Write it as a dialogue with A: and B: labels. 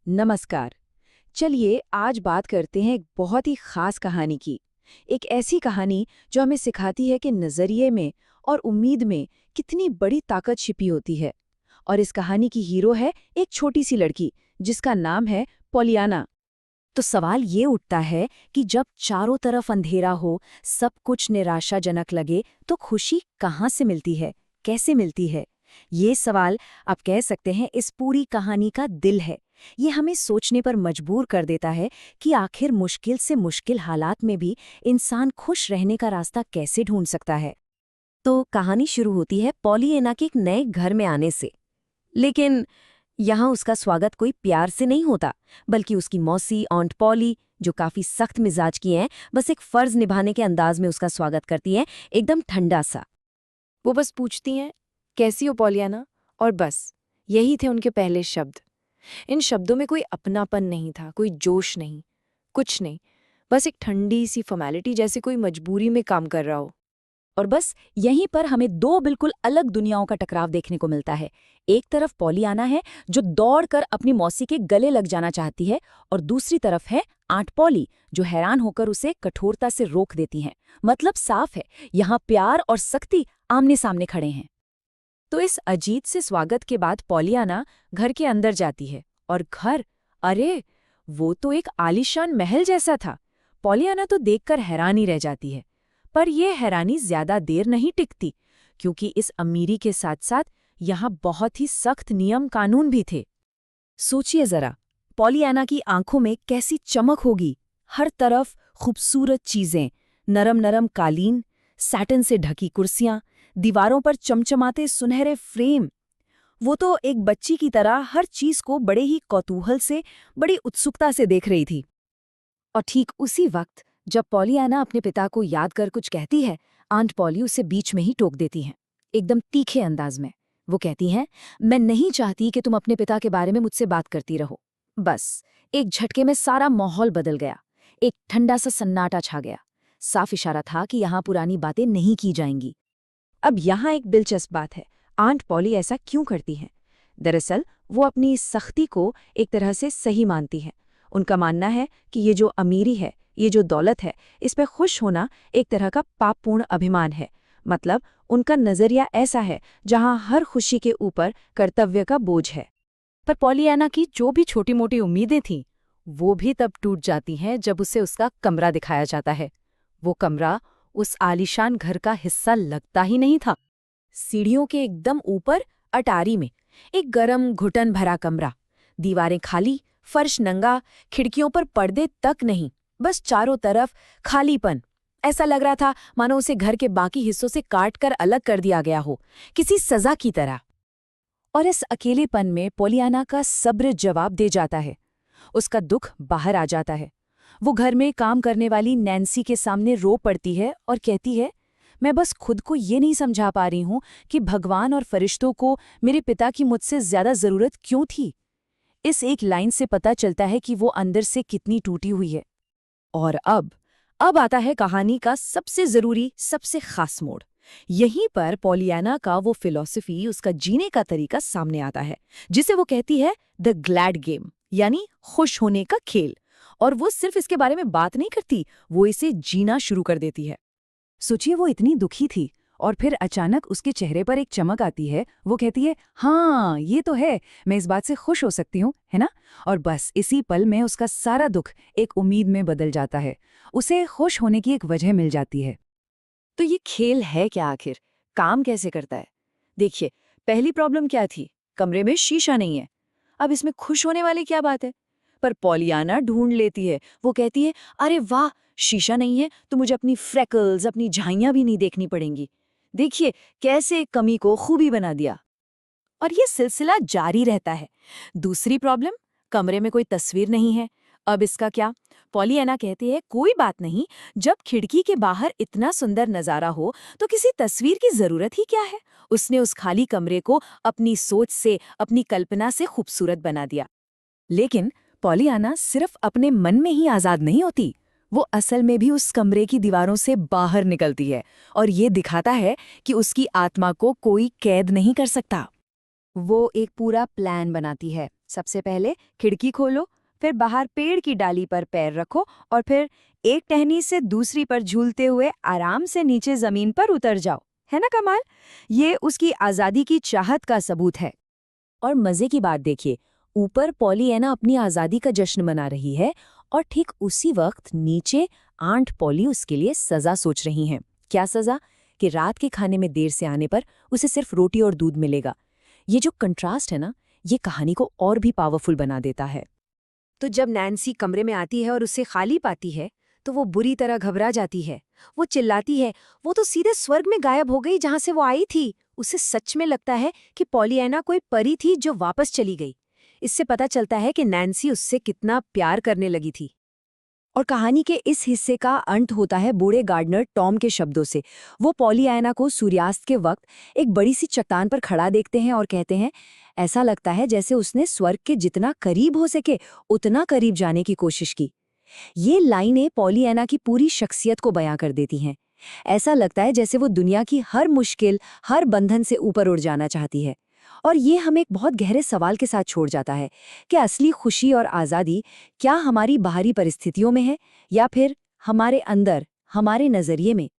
A: नमस्कार। चलिए आज बात करते हैं एक बहुत ही खास कहानी की। एक ऐसी कहानी जो हमें सिखाती है कि नज़रिए में और उम्मीद में कितनी बड़ी ताकत छिपी होती है। और इस कहानी की हीरो है एक छोटी सी लड़की जिसका नाम है पॉलियाना। तो सवाल ये उठता है कि जब चारों तरफ अंधेरा हो, सब कुछ निराशाजनक लगे, तो खुशी कहाँ से मिलती है, कैसे मिलती है? ये सवाल आप कह सकते हैं इस पूरी कहानी का दिल है। ये हमें सोचने पर मजबूर कर देता है कि आखिर मुश्किल से मुश्किल हालात में भी इंसान खुश रहने का रास्ता कैसे ढूंढ सकता है। तो कहानी शुरू होती है पॉलियाना के एक नए घर में आने से। लेकिन यहाँ उसका स्वागत कोई प्यार से नहीं होता, बल्कि उसकी मौसी ऑन्ट पॉली, जो काफी सख्त मिजाज की हैं, बस एक फर्ज निभाने के अंदाज में उसका स्वागत करती हैं, एकदम ठंडा सा। वो बस पूछती हैं, कैसी हो पॉलियाना? और बस यही थे उनके पहले शब्द। इन शब्दों में कोई अपनापन नहीं था, कोई जोश नहीं, कुछ नहीं। बस एक ठंडी सी फॉर्मेलिटी, जैसे कोई मजबूरी में काम कर रहा हो। और बस यहीं पर हमें दो बिल्कुल अलग दुनियाओं का टकराव देखने को मिलता है। एक तरफ पॉलियाना है जो दौड़कर अपनी मौसी के गले लग जाना चाहती है, और दूसरी तरफ है आंट पॉली, जो हैरान होकर उसे कठोरता से रोक देती हैं। मतलब साफ है, यहाँ प्यार और सख्ती आमने सामने खड़े हैं। तो इस अजीब से स्वागत के बाद पॉलियाना घर के अंदर जाती है, और घर, अरे वो तो एक आलीशान महल जैसा था। पॉलियाना तो देखकर हैरान ही रह जाती है। पर यह हैरानी ज्यादा देर नहीं टिकती, क्योंकि इस अमीरी के साथ साथ यहाँ बहुत ही सख्त नियम कानून भी थे। सोचिए जरा, पॉलियाना की आंखों में कैसी चमक होगी। हर तरफ खूबसूरत चीजें, नरम नरम कालीन, सैटिन से ढकी कुर्सियां, दीवारों पर चमचमाते सुनहरे फ्रेम। वो तो एक बच्ची की तरह हर चीज को बड़े ही कौतूहल से, बड़ी उत्सुकता से देख रही थी। और ठीक उसी वक्त जब पॉलियाना अपने पिता को याद कर कुछ कहती है, आंट पॉली उसे बीच में ही टोक देती हैं, एकदम तीखे अंदाज में। वो कहती हैं, मैं नहीं चाहती कि तुम अपने पिता के बारे में मुझसे बात करती रहो। बस एक झटके में सारा माहौल बदल गया। एक ठंडा सा सन्नाटा छा गया। साफ इशारा था कि यहाँ पुरानी बातें नहीं की जाएंगी। अब यहाँ एक दिलचस्प बात है, आंट पॉली ऐसा क्यों करती हैं? दरअसल वो अपनी इस सख्ती को एक तरह से सही मानती हैं। उनका मानना है कि ये जो अमीरी है, ये जो दौलत है, इस पर खुश होना एक तरह का पापपूर्ण अभिमान है। मतलब उनका नजरिया ऐसा है जहाँ हर खुशी के ऊपर कर्तव्य का बोझ है। पर पॉलियाना की जो भी छोटी मोटी उम्मीदें थीं, वो भी तब टूट जाती हैं जब उसे उसका कमरा दिखाया जाता है। वो कमरा उस आलीशान घर का हिस्सा लगता ही नहीं था। सीढ़ियों के एकदम ऊपर अटारी में एक गरम घुटन भरा कमरा, दीवारें खाली, फर्श नंगा, खिड़कियों पर पर्दे तक नहीं, बस चारों तरफ खालीपन। ऐसा लग रहा था मानो उसे घर के बाकी हिस्सों से काट कर अलग कर दिया गया हो, किसी सजा की तरह। और इस अकेलेपन में पॉलियाना का सब्र जवाब दे जाता है। उसका दुख बाहर आ जाता है। वो घर में काम करने वाली नैन्सी के सामने रो पड़ती है और कहती है, मैं बस खुद को ये नहीं समझा पा रही हूं कि भगवान और फरिश्तों को मेरे पिता की मुझसे ज्यादा जरूरत क्यों थी। इस एक लाइन से पता चलता है कि वो अंदर से कितनी टूटी हुई है। और अब आता है कहानी का सबसे जरूरी, सबसे खास मोड़। यहीं पर पॉलियाना का वो फिलॉसफी, उसका जीने का तरीका सामने आता है, जिसे वो कहती है द ग्लैड गेम, यानी खुश होने का खेल। और वो सिर्फ इसके बारे में बात नहीं करती, वो इसे जीना शुरू कर देती है। सोचिए, वो इतनी दुखी थी और फिर अचानक उसके चेहरे पर एक चमक आती है। वो कहती है, हाँ ये तो है, मैं इस बात से खुश हो सकती हूँ, है ना? और बस इसी पल में उसका सारा दुख एक उम्मीद में बदल जाता है। उसे खुश होने की एक वजह मिल जाती है। तो ये खेल है क्या आखिर? काम कैसे करता है? देखिए, पहली प्रॉब्लम क्या थी? कमरे में शीशा नहीं है। अब इसमें खुश होने वाली क्या बात है? पर पॉलियाना ढूंढ लेती है। वो कहती है, अरे वाह, शीशा नहीं है तो मुझे अपनी फ्रैकल्स, अपनी झाइयां भी नहीं देखनी पड़ेंगी। देखिए कैसे कमी को खूबी बना दिया। और ये सिलसिला जारी रहता है। दूसरी प्रॉब्लम, कमरे में कोई तस्वीर नहीं है। अब इसका क्या? पॉलियाना कहती है, कोई बात नहीं, जब खिड़की के बाहर इतना सुंदर नजारा हो तो किसी तस्वीर की जरूरत ही क्या है। उसने उस खाली कमरे को अपनी सोच से, अपनी कल्पना से खूबसूरत बना दिया। लेकिन पॉलियाना सिर्फ अपने मन में ही आजाद नहीं होती, वो असल में भी उस कमरे की दीवारों से बाहर निकलती है, और ये दिखाता है कि उसकी आत्मा को कोई कैद नहीं कर सकता। वो एक पूरा प्लान बनाती है, सबसे पहले खिड़की खोलो, फिर बाहर पेड़ की डाली पर पैर रखो और फिर एक टहनी से दूसरी पर झूलते हुए आराम से नीचे जमीन पर उतर जाओ। है ना कमाल? ये उसकी आजादी की चाहत का सबूत है। और मजे की बात देखिए, ऊपर पॉलियाना अपनी आजादी का जश्न मना रही है और ठीक उसी वक्त नीचे आंट पॉली उसके लिए सजा सोच रही हैं। क्या सजा? कि रात के खाने में देर से आने पर उसे सिर्फ रोटी और दूध मिलेगा। ये जो कंट्रास्ट है ना, ये कहानी को और भी पावरफुल बना देता है। तो जब नैन्सी कमरे में आती है और उसे खाली पाती है तो वो बुरी तरह घबरा जाती है। वो चिल्लाती है, वो तो सीधे स्वर्ग में गायब हो गई जहां से वो आई थी। उसे सच में लगता है कि पॉलियाना कोई परी थी जो वापस चली गई। इससे पता चलता है कि नैन्सी उससे कितना प्यार करने लगी थी। और कहानी के इस हिस्से का अंत होता है बूढ़े गार्डनर टॉम के शब्दों से। वो पॉलियाना को सूर्यास्त के वक्त एक बड़ी सी चट्टान पर खड़ा देखते हैं और कहते हैं, ऐसा लगता है जैसे उसने स्वर्ग के जितना करीब हो सके उतना करीब जाने की कोशिश की। ये लाइनें पॉलियाना की पूरी शख्सियत को बयां कर देती हैं। ऐसा लगता है जैसे वो दुनिया की हर मुश्किल, हर बंधन से ऊपर उड़ जाना चाहती है। और ये हमें एक बहुत गहरे सवाल के साथ छोड़ जाता है कि असली खुशी और आज़ादी क्या हमारी बाहरी परिस्थितियों में है या फिर हमारे अंदर, हमारे नज़रिए में।